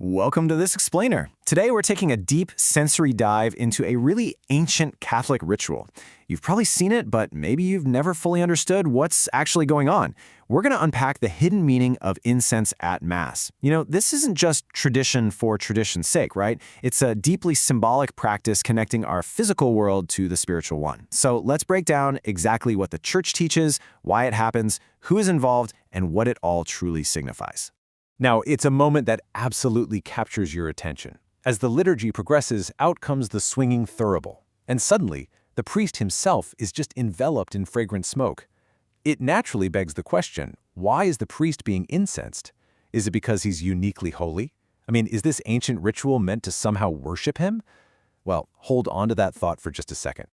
Welcome to This Explainer. Today we're taking a deep sensory dive into a really ancient Catholic ritual. You've probably seen it, but maybe you've never fully understood what's actually going on. We're going to unpack the hidden meaning of incense at Mass. This isn't just tradition for tradition's sake, right? It's a deeply symbolic practice connecting our physical world to the spiritual one. So let's break down exactly what the Church teaches, why it happens, who is involved, and what it all truly signifies. Now, it's a moment that absolutely captures your attention. As the liturgy progresses, out comes the swinging thurible. And suddenly, the priest himself is just enveloped in fragrant smoke. It naturally begs the question, why is the priest being incensed? Is it because he's uniquely holy? Is this ancient ritual meant to somehow worship him? Well, hold on to that thought for just a second.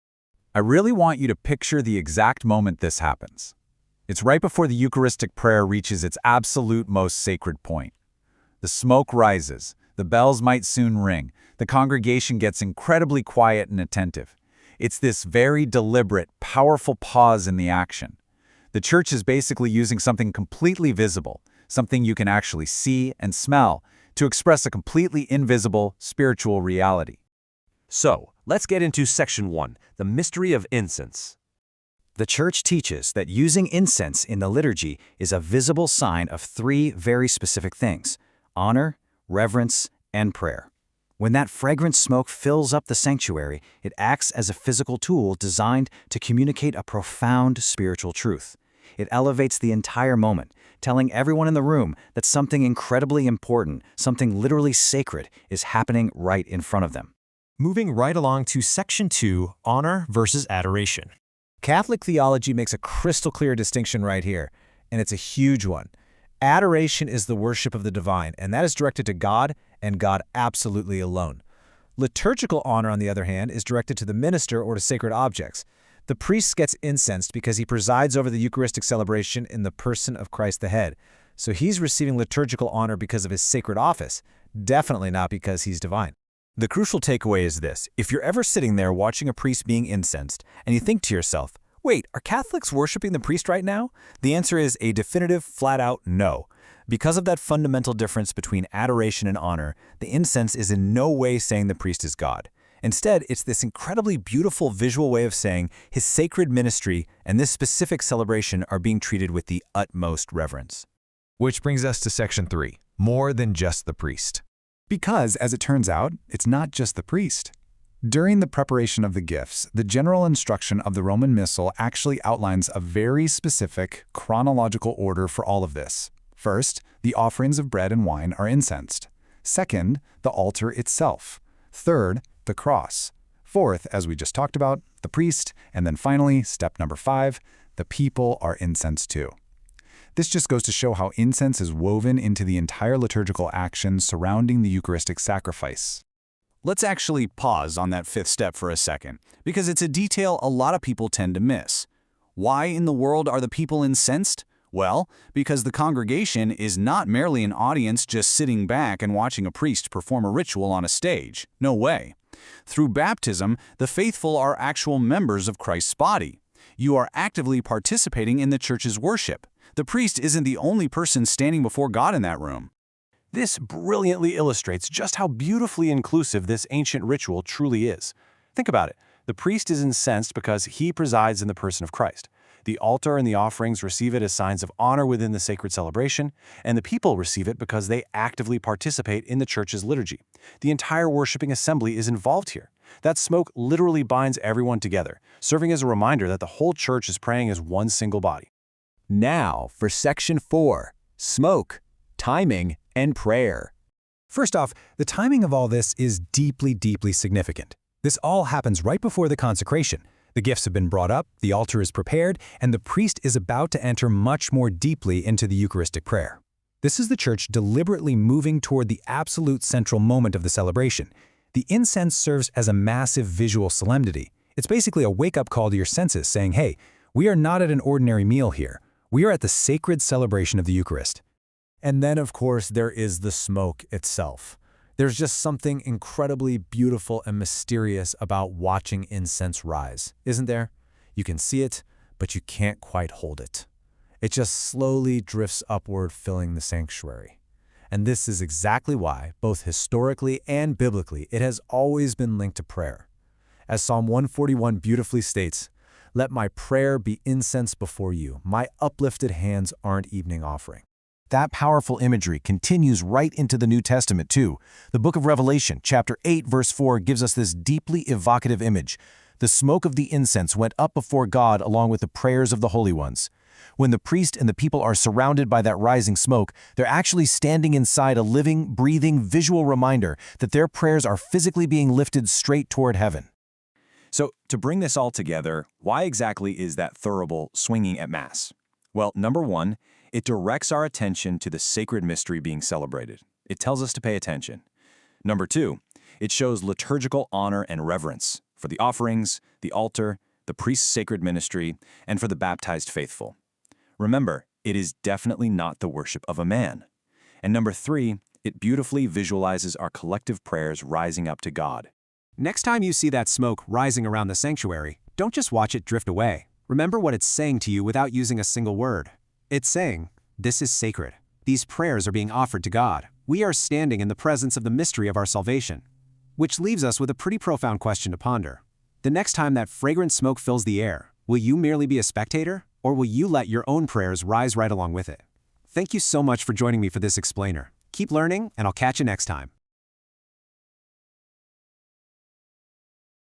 I really want you to picture the exact moment this happens. It's right before the Eucharistic prayer reaches its absolute most sacred point. The smoke rises, the bells might soon ring, the congregation gets incredibly quiet and attentive. It's this very deliberate, powerful pause in the action. The Church is basically using something completely visible, something you can actually see and smell, to express a completely invisible spiritual reality. So, let's get into Section 1, the mystery of incense. The Church teaches that using incense in the liturgy is a visible sign of three very specific things: honor, reverence, and prayer. When that fragrant smoke fills up the sanctuary, it acts as a physical tool designed to communicate a profound spiritual truth. It elevates the entire moment, telling everyone in the room that something incredibly important, something literally sacred, is happening right in front of them. Moving right along to Section 2, honor versus adoration. Catholic theology makes a crystal clear distinction right here, and it's a huge one. Adoration is the worship of the divine, and that is directed to God and God absolutely alone. Liturgical honor, on the other hand, is directed to the minister or to sacred objects. The priest gets incensed because he presides over the Eucharistic celebration in the person of Christ the head. So he's receiving liturgical honor because of his sacred office, definitely not because he's divine. The crucial takeaway is this: if you're ever sitting there watching a priest being incensed, and you think to yourself, wait, are Catholics worshiping the priest right now? The answer is a definitive, flat-out no. Because of that fundamental difference between adoration and honor, the incense is in no way saying the priest is God. Instead, it's this incredibly beautiful visual way of saying his sacred ministry and this specific celebration are being treated with the utmost reverence. Which brings us to Section 3, more than just the priest. Because, as it turns out, it's not just the priest. During the preparation of the gifts, the general instruction of the Roman Missal actually outlines a very specific chronological order for all of this. First, the offerings of bread and wine are incensed. Second, the altar itself. Third, the cross. Fourth, as we just talked about, the priest. And then finally, step number 5, the people are incensed too. This just goes to show how incense is woven into the entire liturgical action surrounding the Eucharistic sacrifice. Let's actually pause on that 5th step for a second, because it's a detail a lot of people tend to miss. Why in the world are the people incensed? Well, because the congregation is not merely an audience just sitting back and watching a priest perform a ritual on a stage. No way. Through baptism, the faithful are actual members of Christ's body. You are actively participating in the Church's worship. The priest isn't the only person standing before God in that room. This brilliantly illustrates just how beautifully inclusive this ancient ritual truly is. Think about it. The priest is incensed because he presides in the person of Christ. The altar and the offerings receive it as signs of honor within the sacred celebration, and the people receive it because they actively participate in the Church's liturgy. The entire worshiping assembly is involved here. That smoke literally binds everyone together, serving as a reminder that the whole Church is praying as one single body. Now for Section 4, smoke, timing, and prayer. First off, the timing of all this is deeply, deeply significant. This all happens right before the consecration. The gifts have been brought up, the altar is prepared, and the priest is about to enter much more deeply into the Eucharistic prayer. This is the Church deliberately moving toward the absolute central moment of the celebration. The incense serves as a massive visual solemnity. It's basically a wake-up call to your senses saying, hey, we are not at an ordinary meal here. We are at the sacred celebration of the Eucharist. And then, of course, there is the smoke itself. There's just something incredibly beautiful and mysterious about watching incense rise, isn't there? You can see it, but you can't quite hold it. It just slowly drifts upward, filling the sanctuary. And this is exactly why, both historically and biblically, it has always been linked to prayer. As Psalm 141 beautifully states, "Let my prayer be incense before you. My uplifted hands aren't evening offering." That powerful imagery continues right into the New Testament, too. The book of Revelation, chapter 8, verse 4, gives us this deeply evocative image. The smoke of the incense went up before God along with the prayers of the holy ones. When the priest and the people are surrounded by that rising smoke, they're actually standing inside a living, breathing, visual reminder that their prayers are physically being lifted straight toward heaven. So, to bring this all together, why exactly is that thurible swinging at Mass? Well, number one, it directs our attention to the sacred mystery being celebrated. It tells us to pay attention. Number two, it shows liturgical honor and reverence for the offerings, the altar, the priest's sacred ministry, and for the baptized faithful. Remember, it is definitely not the worship of a man. And number three, it beautifully visualizes our collective prayers rising up to God. Next time you see that smoke rising around the sanctuary, don't just watch it drift away. Remember what it's saying to you without using a single word. It's saying, this is sacred. These prayers are being offered to God. We are standing in the presence of the mystery of our salvation. Which leaves us with a pretty profound question to ponder. The next time that fragrant smoke fills the air, will you merely be a spectator, or will you let your own prayers rise right along with it? Thank you so much for joining me for this explainer. Keep learning, and I'll catch you next time.